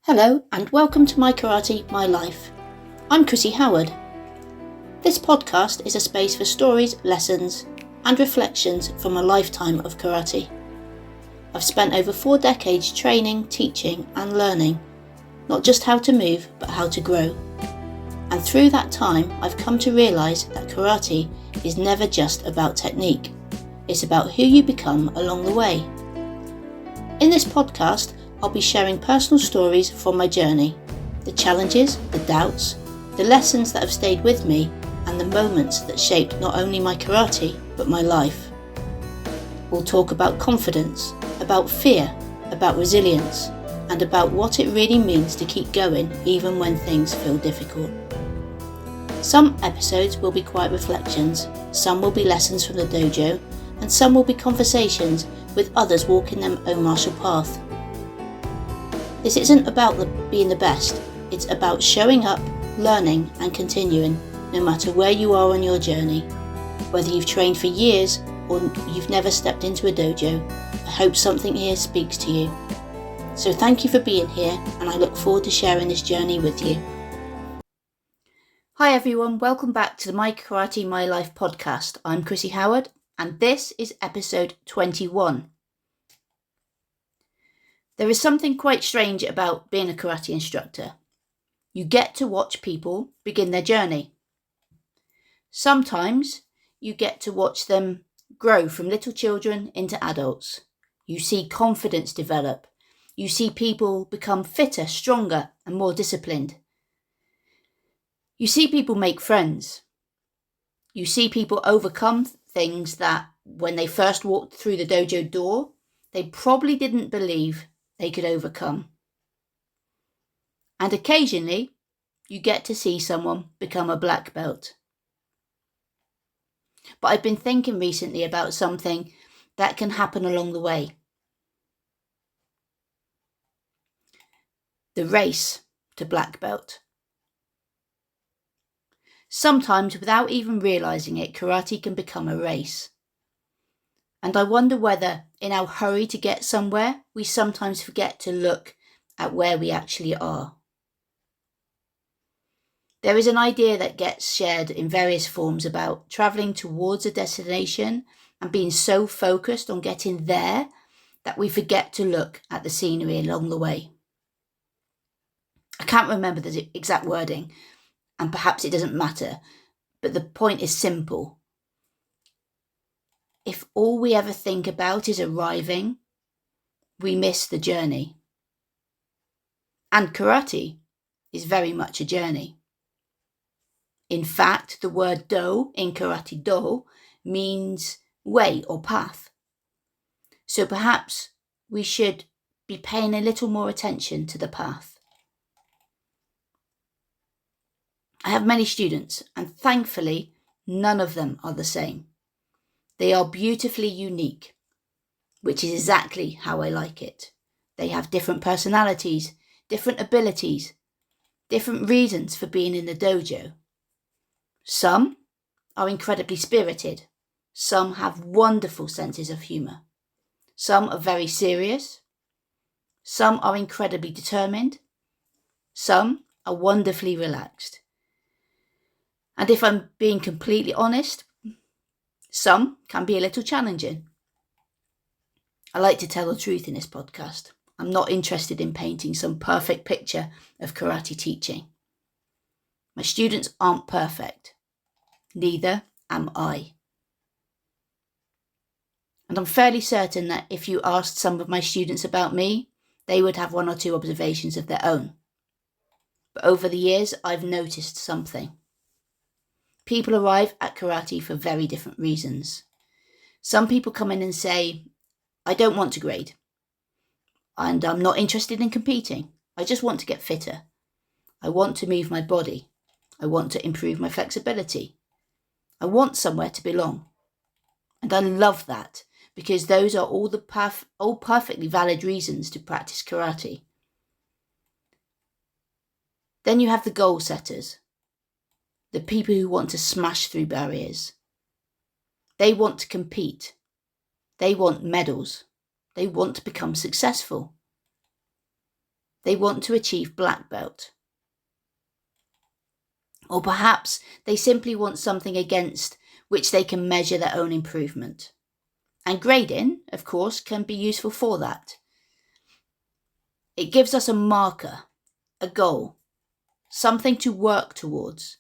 Hello and welcome to My Karate, My Life. I'm Chrissy Howard. This podcast is a space for stories, lessons and reflections from a lifetime of karate. I've spent over 4 decades training, teaching and learning, not just how to move but how to grow. And through that time I've come to realise that karate is never just about technique, it's about who you become along the way. In this podcast I'll be sharing personal stories from my journey, the challenges, the doubts, the lessons that have stayed with me and the moments that shaped not only my karate but my life. We'll talk about confidence, about fear, about resilience and about what it really means to keep going even when things feel difficult. Some episodes will be quiet reflections, some will be lessons from the dojo and some will be conversations with others walking their own martial path. This isn't about being the best, it's about showing up, learning and continuing, no matter where you are on your journey. Whether you've trained for years or you've never stepped into a dojo, I hope something here speaks to you. So thank you for being here and I look forward to sharing this journey with you. Hi everyone, welcome back to the My Karate, My Life podcast. I'm Chrissy Howard and this is episode 21. There is something quite strange about being a karate instructor. You get to watch people begin their journey. Sometimes you get to watch them grow from little children into adults. You see confidence develop. You see people become fitter, stronger, and more disciplined. You see people make friends. You see people overcome things that when they first walked through the dojo door, they probably didn't believe they could overcome. And occasionally, you get to see someone become a black belt. But I've been thinking recently about something that can happen along the way. The race to black belt. Sometimes, without even realising it, karate can become a race. And I wonder whether, in our hurry to get somewhere, we sometimes forget to look at where we actually are. There is an idea that gets shared in various forms about travelling towards a destination and being so focused on getting there that we forget to look at the scenery along the way. I can't remember the exact wording, and perhaps it doesn't matter, but the point is simple. If all we ever think about is arriving, we miss the journey. And karate is very much a journey. In fact, the word do in karate do means way or path. So perhaps we should be paying a little more attention to the path. I have many students and thankfully none of them are the same. They are beautifully unique, which is exactly how I like it. They have different personalities, different abilities, different reasons for being in the dojo. Some are incredibly spirited. Some have wonderful senses of humour. Some are very serious. Some are incredibly determined. Some are wonderfully relaxed. And if I'm being completely honest, some can be a little challenging. I like to tell the truth in this podcast. I'm not interested in painting some perfect picture of karate teaching. My students aren't perfect. Neither am I. And I'm fairly certain that if you asked some of my students about me, they would have 1 or 2 observations of their own. But over the years, I've noticed something. People arrive at karate for very different reasons. Some people come in and say, I don't want to grade. And I'm not interested in competing. I just want to get fitter. I want to move my body. I want to improve my flexibility. I want somewhere to belong. And I love that because those are all perfectly valid reasons to practice karate. Then you have the goal setters. The people who want to smash through barriers. They want to compete. They want medals. They want to become successful. They want to achieve black belt. Or perhaps they simply want something against which they can measure their own improvement. And grading, of course, can be useful for that. It gives us a marker, a goal, something to work towards.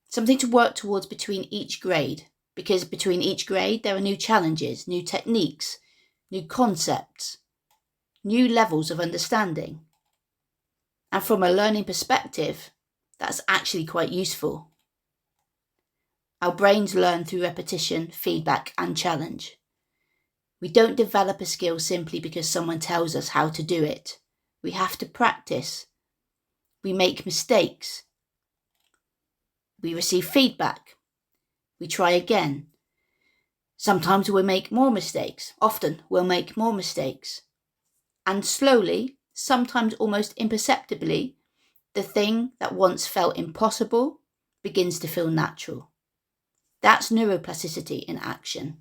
Something to work towards between each grade, because between each grade there are new challenges, new techniques, new concepts, new levels of understanding. And from a learning perspective, that's actually quite useful. Our brains learn through repetition, feedback, and challenge. We don't develop a skill simply because someone tells us how to do it. We have to practice. We make mistakes. We receive feedback. We try again. Sometimes we'll make more mistakes. Often we'll make more mistakes. And slowly, sometimes almost imperceptibly, the thing that once felt impossible begins to feel natural. That's neuroplasticity in action.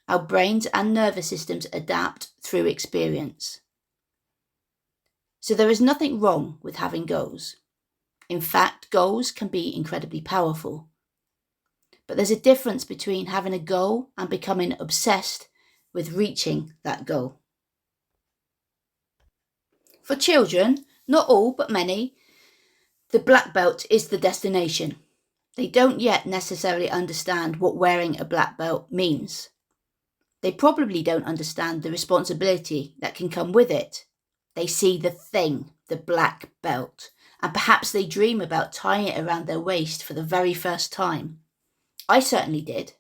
Our brains and nervous systems adapt through experience. So there is nothing wrong with having goals. In fact, goals can be incredibly powerful. But there's a difference between having a goal and becoming obsessed with reaching that goal. For children, not all but many, the black belt is the destination. They don't yet necessarily understand what wearing a black belt means. They probably don't understand the responsibility that can come with it. They see the thing, the black belt, and perhaps they dream about tying it around their waist for the very first time. I certainly did.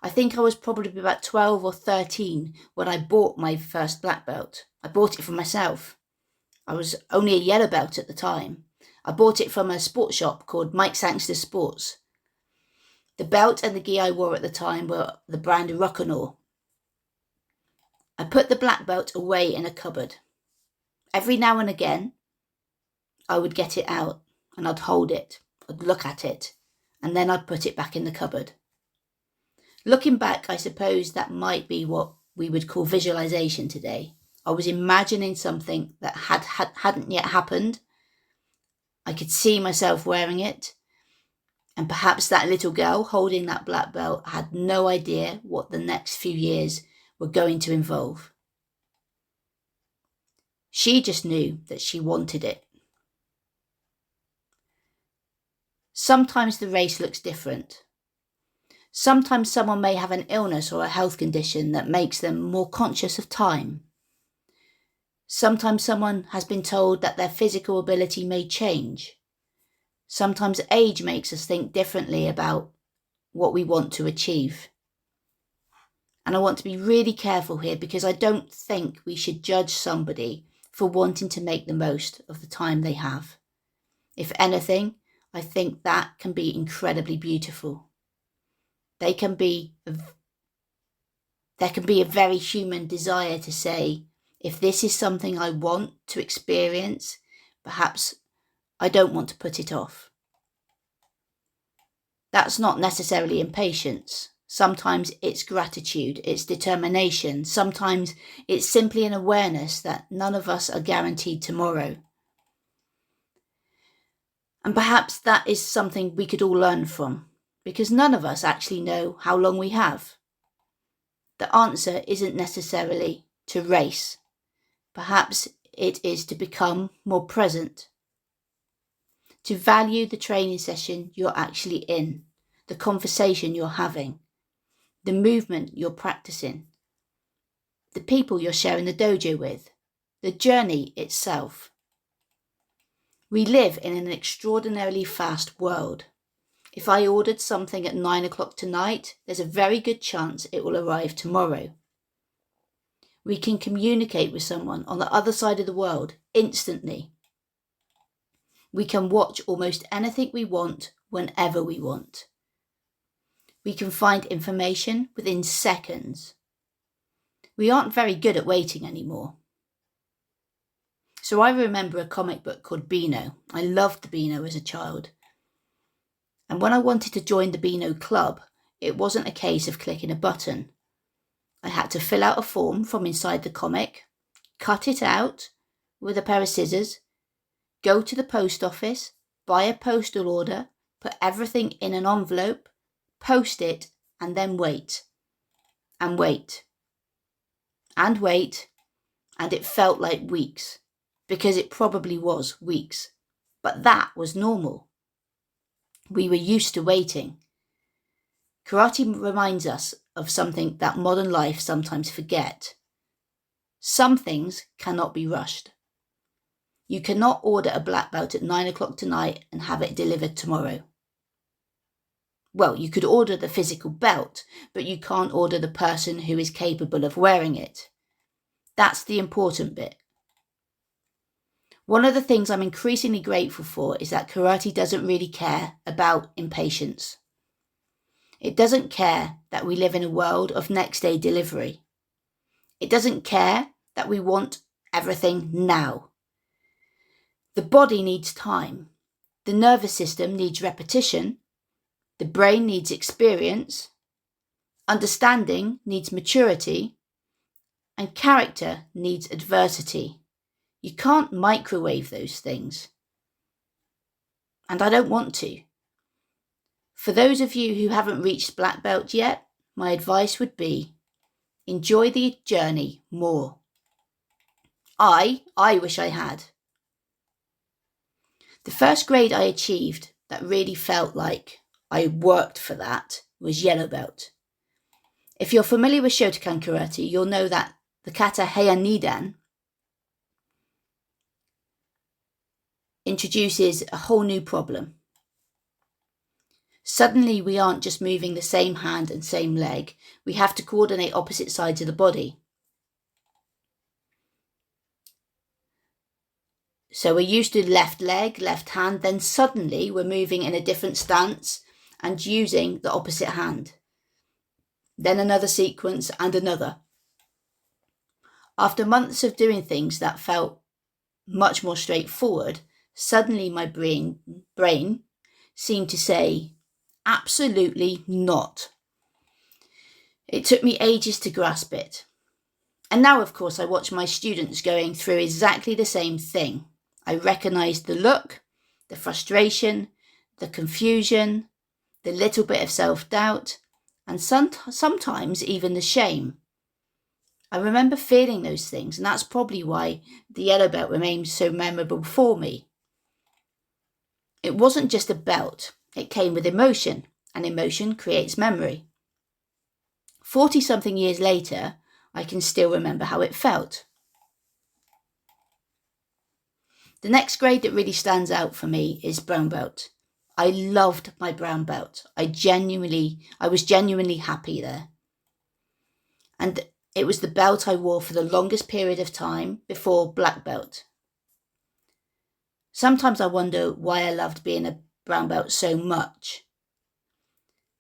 I think I was probably about 12 or 13 when I bought my first black belt. I bought it for myself. I was only a yellow belt at the time. I bought it from a sports shop called Mike Sangster Sports. The belt and the gi I wore at the time were the brand Rock'n'All. I put the black belt away in a cupboard. Every now and again, I would get it out and I'd hold it, I'd look at it, and then I'd put it back in the cupboard. Looking back, I suppose that might be what we would call visualization today. I was imagining something that hadn't yet happened. I could see myself wearing it, and perhaps that little girl holding that black belt had no idea what the next few years were going to involve. She just knew that she wanted it. Sometimes the race looks different. Sometimes someone may have an illness or a health condition that makes them more conscious of time. Sometimes someone has been told that their physical ability may change. Sometimes age makes us think differently about what we want to achieve. And I want to be really careful here because I don't think we should judge somebody for wanting to make the most of the time they have. If anything, I think that can be incredibly beautiful. There can be a very human desire to say, if this is something I want to experience, perhaps I don't want to put it off. That's not necessarily impatience. Sometimes it's gratitude, it's determination. Sometimes it's simply an awareness that none of us are guaranteed tomorrow. And perhaps that is something we could all learn from, because none of us actually know how long we have. The answer isn't necessarily to race. Perhaps it is to become more present, to value the training session you're actually in, the conversation you're having, the movement you're practicing, the people you're sharing the dojo with, the journey itself. We live in an extraordinarily fast world. If I ordered something at 9 o'clock tonight, there's a very good chance it will arrive tomorrow. We can communicate with someone on the other side of the world instantly. We can watch almost anything we want whenever we want. We can find information within seconds. We aren't very good at waiting anymore. So I remember a comic book called Beano. I loved the Beano as a child. And when I wanted to join the Beano Club, it wasn't a case of clicking a button. I had to fill out a form from inside the comic, cut it out, with a pair of scissors, go to the post office, buy a postal order, put everything in an envelope, post it, and then wait. And wait. And wait. And it felt like weeks, because it probably was weeks. But that was normal. We were used to waiting. Karate reminds us of something that modern life sometimes forget. Some things cannot be rushed. You cannot order a black belt at 9 o'clock tonight and have it delivered tomorrow. Well, you could order the physical belt, but you can't order the person who is capable of wearing it. That's the important bit. One of the things I'm increasingly grateful for is that karate doesn't really care about impatience. It doesn't care that we live in a world of next day delivery. It doesn't care that we want everything now. The body needs time. The nervous system needs repetition. The brain needs experience. Understanding needs maturity. And character needs adversity. You can't microwave those things. And I don't want to. For those of you who haven't reached black belt yet, my advice would be, enjoy the journey more. I wish I had. The first grade I achieved that really felt like I worked for that was yellow belt. If you're familiar with Shotokan karate, you'll know that the kata Heian Nidan introduces a whole new problem. Suddenly we aren't just moving the same hand and same leg, we have to coordinate opposite sides of the body. So we're used to left leg, left hand, then suddenly we're moving in a different stance and using the opposite hand. Then another sequence and another. After months of doing things that felt much more straightforward, suddenly my brain seemed to say, absolutely not. It took me ages to grasp it. And now, of course, I watch my students going through exactly the same thing. I recognise the look, the frustration, the confusion, the little bit of self-doubt, and sometimes even the shame. I remember feeling those things, and that's probably why the yellow belt remains so memorable for me. It wasn't just a belt, it came with emotion, and emotion creates memory. 40-something years later, I can still remember how it felt. The next grade that really stands out for me is brown belt. I loved my brown belt. I was genuinely happy there. And it was the belt I wore for the longest period of time before black belt. Sometimes I wonder why I loved being a brown belt so much.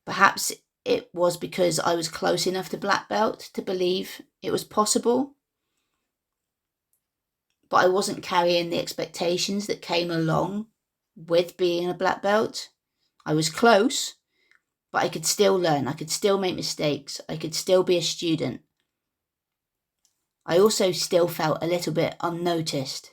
Perhaps it was because I was close enough to black belt to believe it was possible. But I wasn't carrying the expectations that came along with being a black belt. I was close, but I could still learn. I could still make mistakes. I could still be a student. I also still felt a little bit unnoticed.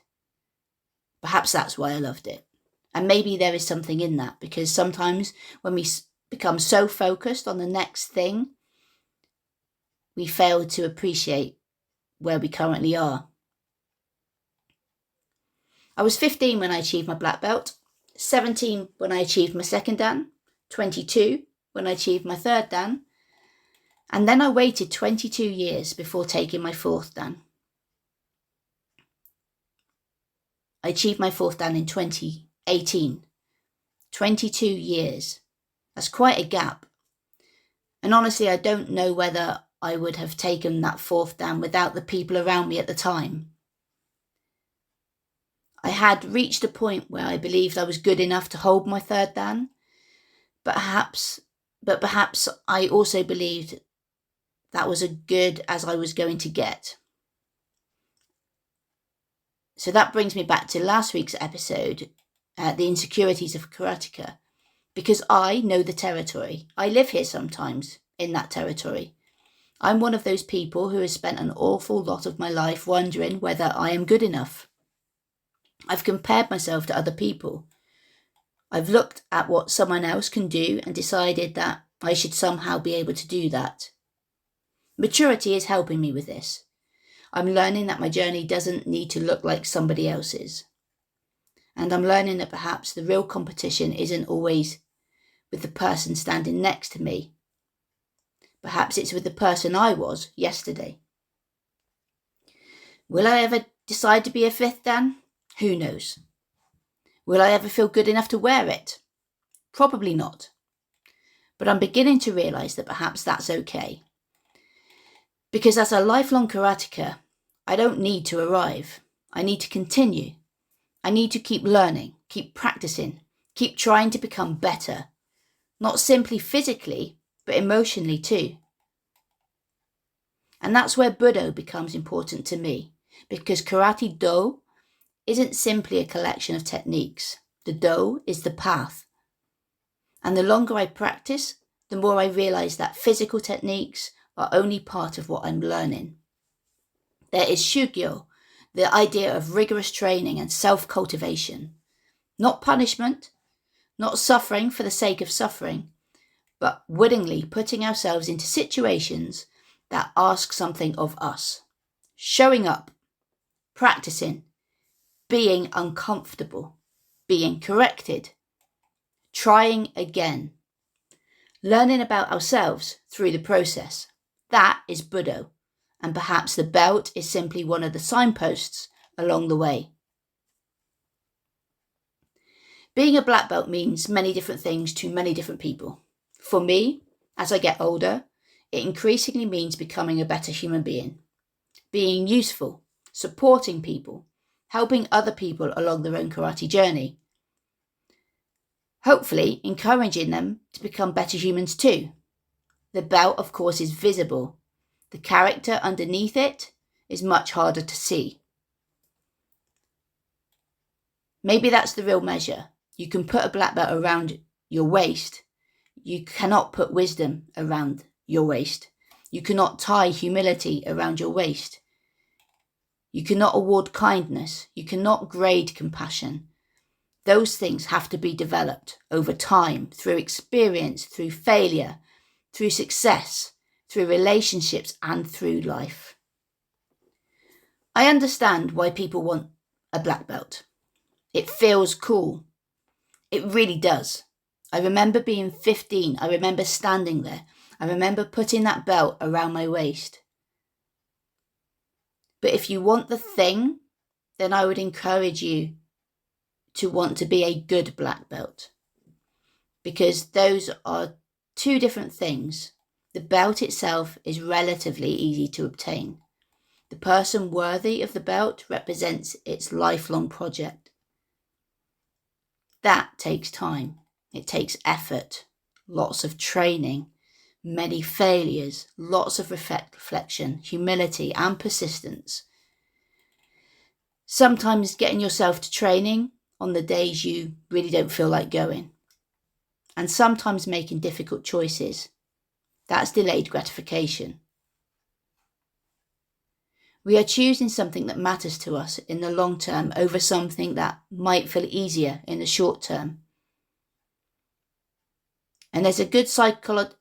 Perhaps that's why I loved it. And maybe there is something in that, because sometimes when we become so focused on the next thing, we fail to appreciate where we currently are. I was 15 when I achieved my black belt, 17 when I achieved my second dan, 22 when I achieved my third dan, and then I waited 22 years before taking my fourth dan. I achieved my fourth dan in 2018. 22 years. That's quite a gap. And honestly, I don't know whether I would have taken that fourth dan without the people around me at the time. I had reached a point where I believed I was good enough to hold my third dan, but perhaps I also believed that was as good as I was going to get. So that brings me back to last week's episode, the insecurities of a karateka, because I know the territory. I live here sometimes in that territory. I'm one of those people who has spent an awful lot of my life wondering whether I am good enough. I've compared myself to other people. I've looked at what someone else can do and decided that I should somehow be able to do that. Maturity is helping me with this. I'm learning that my journey doesn't need to look like somebody else's. And I'm learning that perhaps the real competition isn't always with the person standing next to me. Perhaps it's with the person I was yesterday. Will I ever decide to be a fifth Dan? Who knows? Will I ever feel good enough to wear it? Probably not. But I'm beginning to realise that perhaps that's okay. Because as a lifelong karateka, I don't need to arrive. I need to continue. I need to keep learning, keep practicing, keep trying to become better. Not simply physically, but emotionally too. And that's where Budo becomes important to me, because karate do isn't simply a collection of techniques. The do is the path. And the longer I practice, the more I realise that physical techniques are only part of what I'm learning. There is shugyo, the idea of rigorous training and self-cultivation. Not punishment, not suffering for the sake of suffering, but willingly putting ourselves into situations that ask something of us. Showing up, practicing, being uncomfortable, being corrected, trying again, learning about ourselves through the process. That is Budo, and perhaps the belt is simply one of the signposts along the way. Being a black belt means many different things to many different people. For me, as I get older, it increasingly means becoming a better human being, being useful, supporting people, helping other people along their own karate journey. Hopefully, encouraging them to become better humans too. The belt, of course, is visible. The character underneath it is much harder to see. Maybe that's the real measure. You can put a black belt around your waist. You cannot put wisdom around your waist. You cannot tie humility around your waist. You cannot award kindness. You cannot grade compassion. Those things have to be developed over time, through experience, through failure, through success, through relationships, and through life. I understand why people want a black belt. It feels cool. It really does. I remember being 15. I remember standing there. I remember putting that belt around my waist. But if you want the thing, then I would encourage you to want to be a good black belt, because those are two different things. The belt itself is relatively easy to obtain. The person worthy of the belt represents its lifelong project. That takes time. It takes effort, lots of training, many failures, lots of reflection, humility, and persistence. Sometimes getting yourself to training on the days you really don't feel like going. And sometimes making difficult choices. That's delayed gratification. We are choosing something that matters to us in the long term over something that might feel easier in the short term. And there's good psychological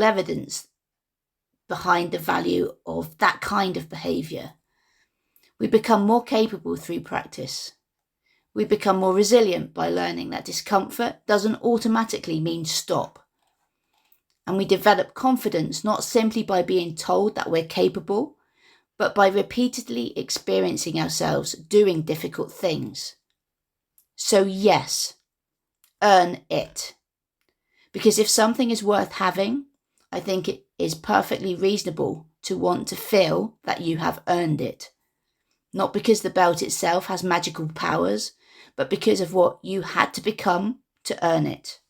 evidence behind the value of that kind of behaviour. We become more capable through practice. We become more resilient by learning that discomfort doesn't automatically mean stop. And we develop confidence not simply by being told that we're capable, but by repeatedly experiencing ourselves doing difficult things. So yes, earn it. Because if something is worth having, I think it is perfectly reasonable to want to feel that you have earned it. Not because the belt itself has magical powers, but because of what you had to become to earn it.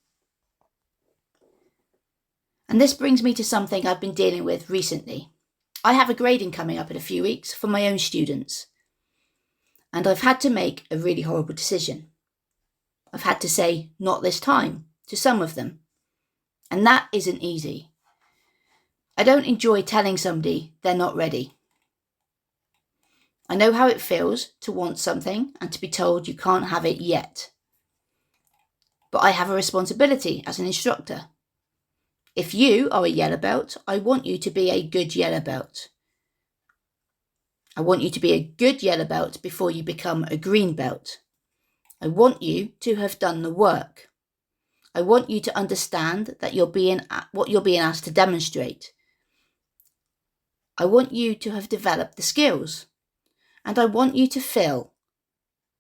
And this brings me to something I've been dealing with recently. I have a grading coming up in a few weeks for my own students. And I've had to make a really horrible decision. I've had to say, not this time, to some of them. And that isn't easy. I don't enjoy telling somebody they're not ready. I know how it feels to want something and to be told you can't have it yet. But I have a responsibility as an instructor. If you are a yellow belt, I want you to be a good yellow belt. I want you to be a good yellow belt before you become a green belt. I want you to have done the work. I want you to understand that what you're being asked to demonstrate. I want you to have developed the skills. And I want you to feel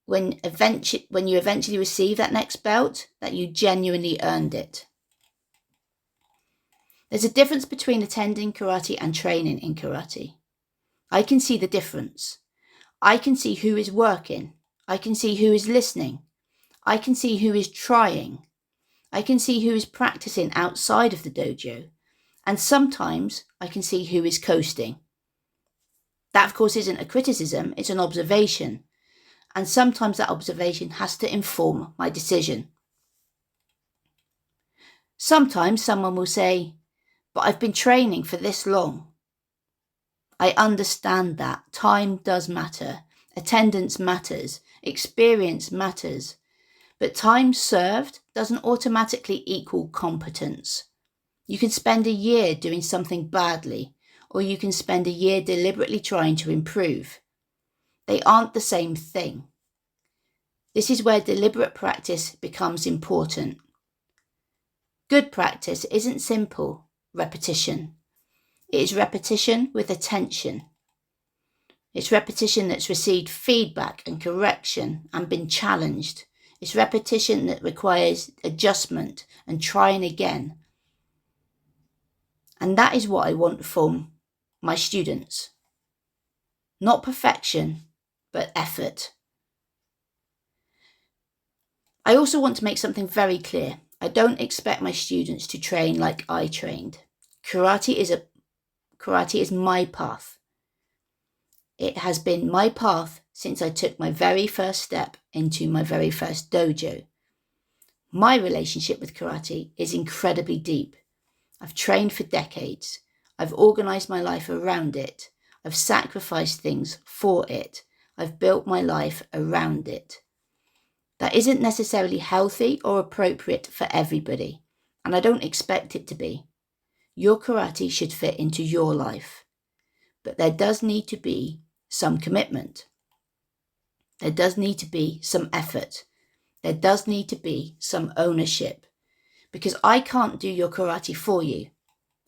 when you eventually receive that next belt that you genuinely earned it. There's a difference between attending karate and training in karate. I can see the difference. I can see who is working. I can see who is listening. I can see who is trying. I can see who is practicing outside of the dojo. And sometimes I can see who is coasting. That, of course, isn't a criticism, it's an observation. And sometimes that observation has to inform my decision. Sometimes someone will say, but I've been training for this long. I understand that time does matter, attendance matters, experience matters, but time served doesn't automatically equal competence. You can spend a year doing something badly, or you can spend a year deliberately trying to improve. They aren't the same thing. This is where deliberate practice becomes important. Good practice isn't simple repetition. It is repetition with attention. It's repetition that's received feedback and correction and been challenged. It's repetition that requires adjustment and trying again. And that is what I want from my students. Not perfection, but effort. I also want to make something very clear. I don't expect my students to train like I trained. Karate is my path. It has been my path since I took my very first step into my very first dojo. My relationship with karate is incredibly deep. I've trained for decades. I've organized my life around it. I've sacrificed things for it. I've built my life around it. That isn't necessarily healthy or appropriate for everybody, and I don't expect it to be. Your karate should fit into your life. But there does need to be some commitment. There does need to be some effort. There does need to be some ownership. Because I can't do your karate for you.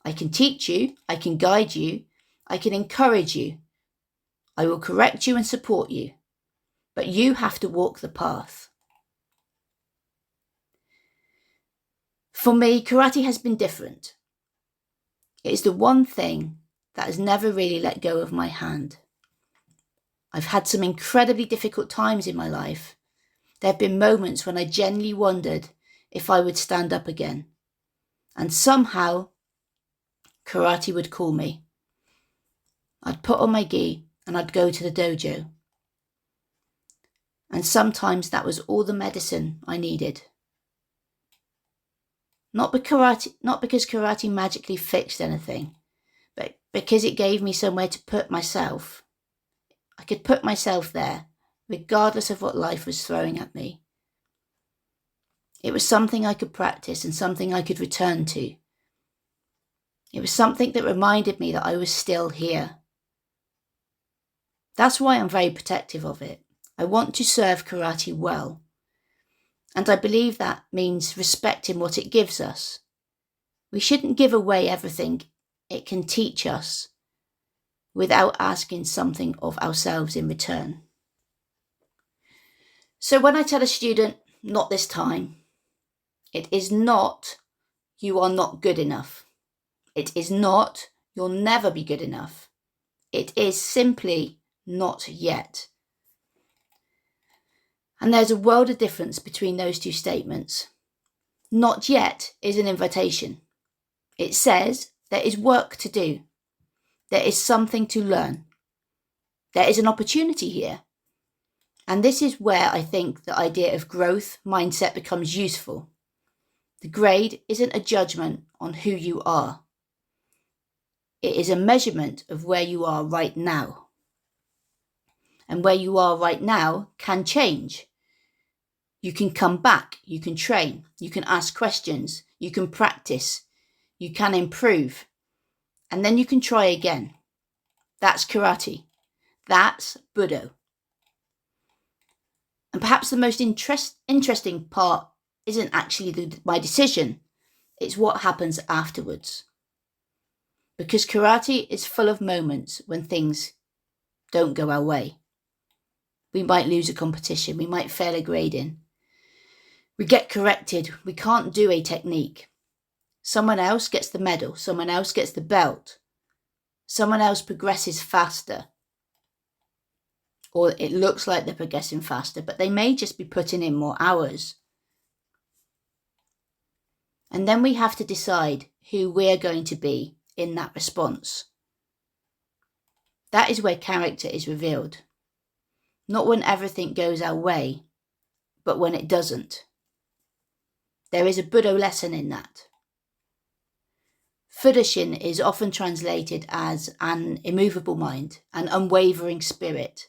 I can teach you, I can guide you, I can encourage you. I will correct you and support you. But you have to walk the path. For me, karate has been different. It is the one thing that has never really let go of my hand. I've had some incredibly difficult times in my life. There have been moments when I genuinely wondered if I would stand up again. And somehow, karate would call me. I'd put on my gi and I'd go to the dojo. And sometimes that was all the medicine I needed. Not because karate magically fixed anything, but because it gave me somewhere to put myself. I could put myself there, regardless of what life was throwing at me. It was something I could practice and something I could return to. It was something that reminded me that I was still here. That's why I'm very protective of it. I want to serve karate well. And I believe that means respecting what it gives us. We shouldn't give away everything it can teach us without asking something of ourselves in return. So when I tell a student, not this time, it is not, you are not good enough. It is not, you'll never be good enough. It is simply not yet. And there's a world of difference between those two statements. Not yet is an invitation. It says there is work to do. There is something to learn. There is an opportunity here. And this is where I think the idea of growth mindset becomes useful. The grade isn't a judgment on who you are. It is a measurement of where you are right now. And where you are right now can change. You can come back, you can train, you can ask questions, you can practice, you can improve, and then you can try again. That's karate. That's Budo. And perhaps the most interesting part isn't actually my decision. It's what happens afterwards. Because karate is full of moments when things don't go our way. We might lose a competition. We might fail a grading. We get corrected. We can't do a technique. Someone else gets the medal. Someone else gets the belt. Someone else progresses faster. Or it looks like they're progressing faster, but they may just be putting in more hours. And then we have to decide who we're going to be in that response. That is where character is revealed. Not when everything goes our way, but when it doesn't. There is a Budo lesson in that. Fudoshin is often translated as an immovable mind, an unwavering spirit.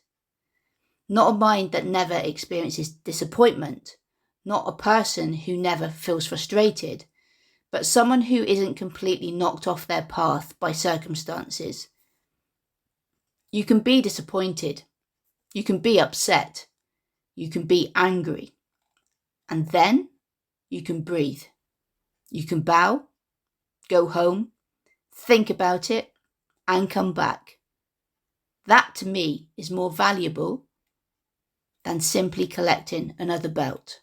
Not a mind that never experiences disappointment, not a person who never feels frustrated, but someone who isn't completely knocked off their path by circumstances. You can be disappointed, you can be upset, you can be angry, and then you can breathe. You can bow, go home, think about it, and come back. That to me is more valuable than simply collecting another belt.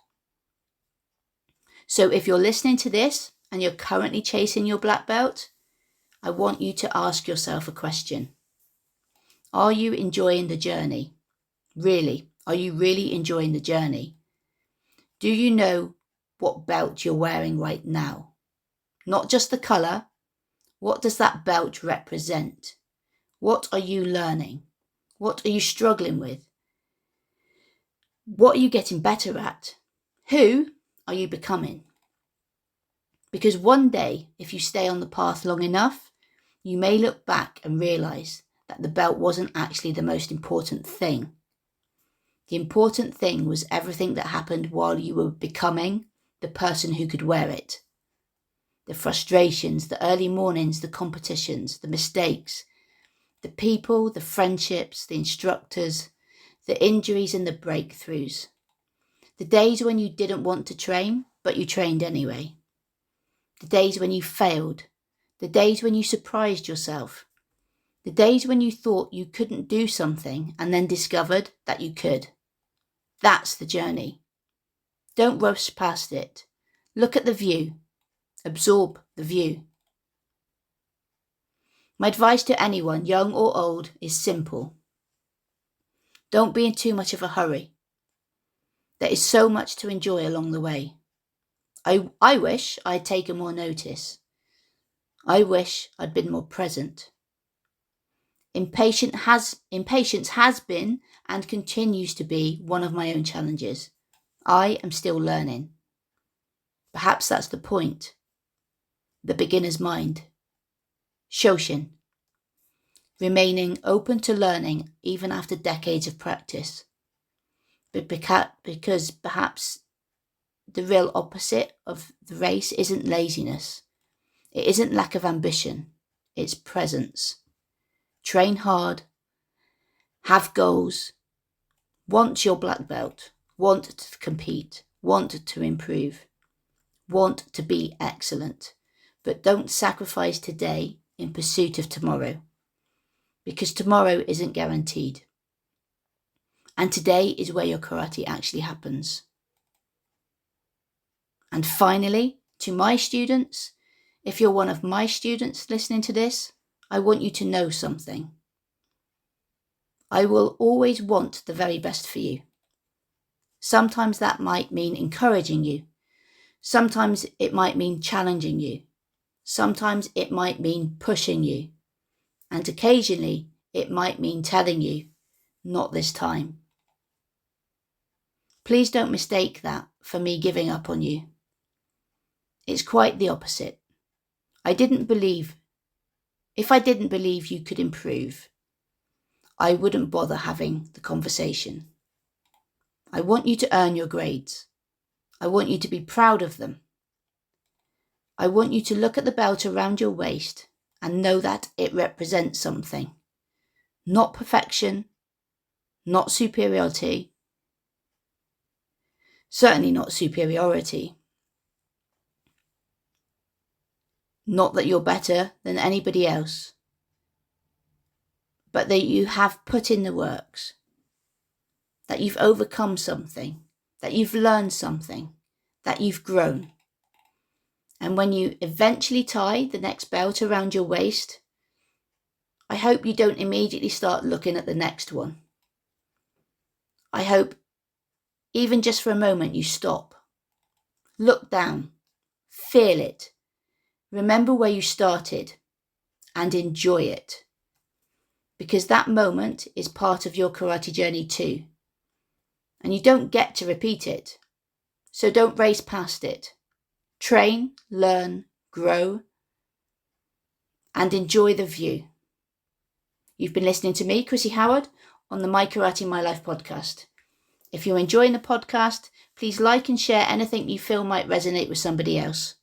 So if you're listening to this and you're currently chasing your black belt, I want you to ask yourself a question. Are you enjoying the journey? Really? Are you really enjoying the journey? Do you know what belt you're wearing right now? Not just the colour. What does that belt represent? What are you learning? What are you struggling with? What are you getting better at? Who are you becoming? Because one day, if you stay on the path long enough, you may look back and realise that the belt wasn't actually the most important thing. The important thing was everything that happened while you were becoming the person who could wear it. The frustrations, the early mornings, the competitions, the mistakes, the people, the friendships, the instructors, the injuries and the breakthroughs. The days when you didn't want to train, but you trained anyway. The days when you failed. The days when you surprised yourself. The days when you thought you couldn't do something and then discovered that you could. That's the journey. Don't rush past it. Look at the view. Absorb the view. My advice to anyone, young or old, is simple. Don't be in too much of a hurry. There is so much to enjoy along the way. I wish I'd taken more notice. I wish I'd been more present. Impatience has been and continues to be one of my own challenges. I am still learning. Perhaps that's the point. The beginner's mind. Shoshin. Remaining open to learning even after decades of practice. But because perhaps the real opposite of the race isn't laziness. It isn't lack of ambition. It's presence. Train hard. Have goals. Want your black belt. Want to compete. Want to improve. Want to be excellent. But don't sacrifice today in pursuit of tomorrow. Because tomorrow isn't guaranteed. And today is where your karate actually happens. And finally, to my students, if you're one of my students listening to this, I want you to know something. I will always want the very best for you. Sometimes that might mean encouraging you. Sometimes it might mean challenging you. Sometimes it might mean pushing you. And occasionally it might mean telling you, not this time. Please don't mistake that for me giving up on you. It's quite the opposite. If I didn't believe you could improve, I wouldn't bother having the conversation. I want you to earn your grades. I want you to be proud of them. I want you to look at the belt around your waist and know that it represents something. Not perfection, not superiority, certainly not superiority. Not that you're better than anybody else, but that you have put in the works, that you've overcome something, that you've learned something, that you've grown. And when you eventually tie the next belt around your waist, I hope you don't immediately start looking at the next one. I hope even just for a moment you stop. Look down. Feel it. Remember where you started and enjoy it. Because that moment is part of your karate journey too. And you don't get to repeat it. So don't race past it. Train, learn, grow, and enjoy the view. You've been listening to me, Chrissy Howard, on the My Karate My Life podcast. If you're enjoying the podcast, please like and share anything you feel might resonate with somebody else.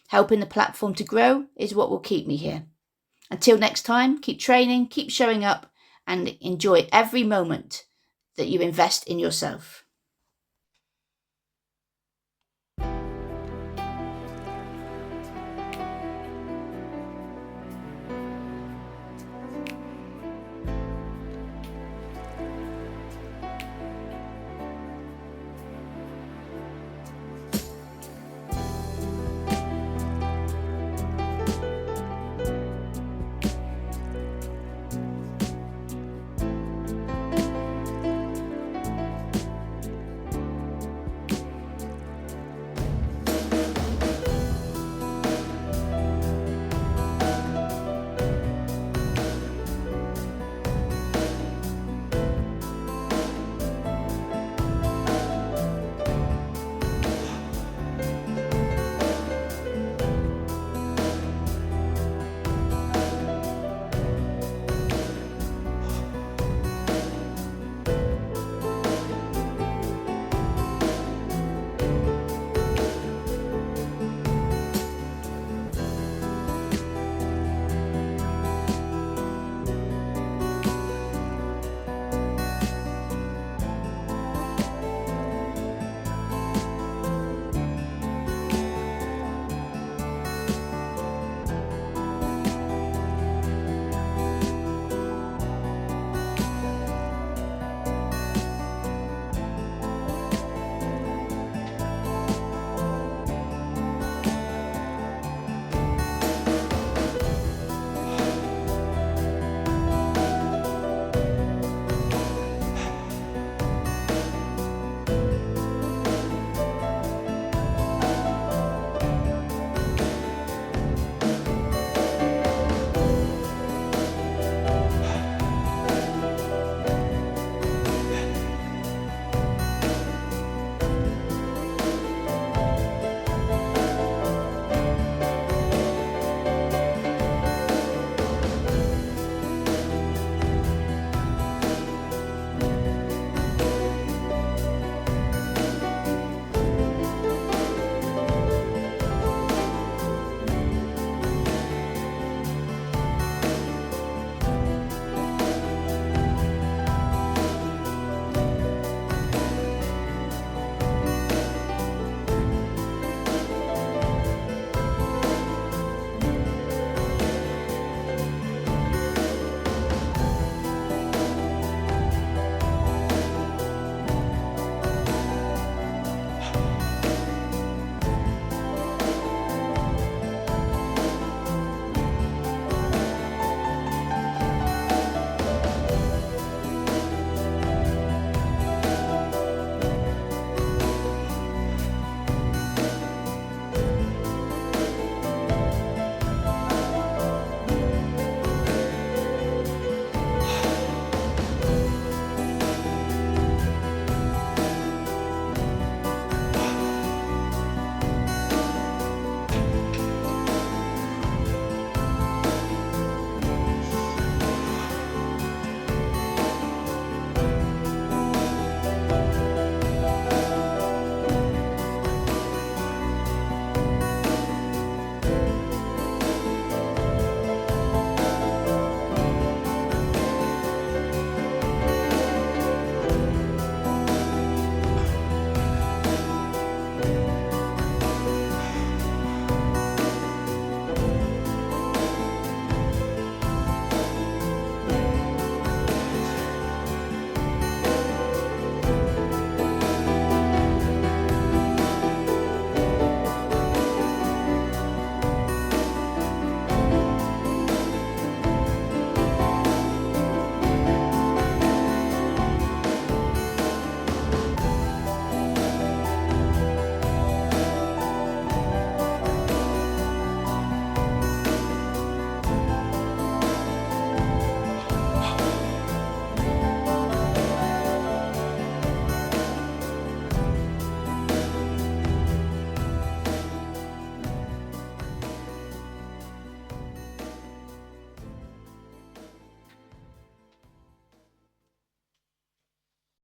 Helping the platform to grow is what will keep me here. Until next time, keep training, keep showing up, and enjoy every moment that you invest in yourself.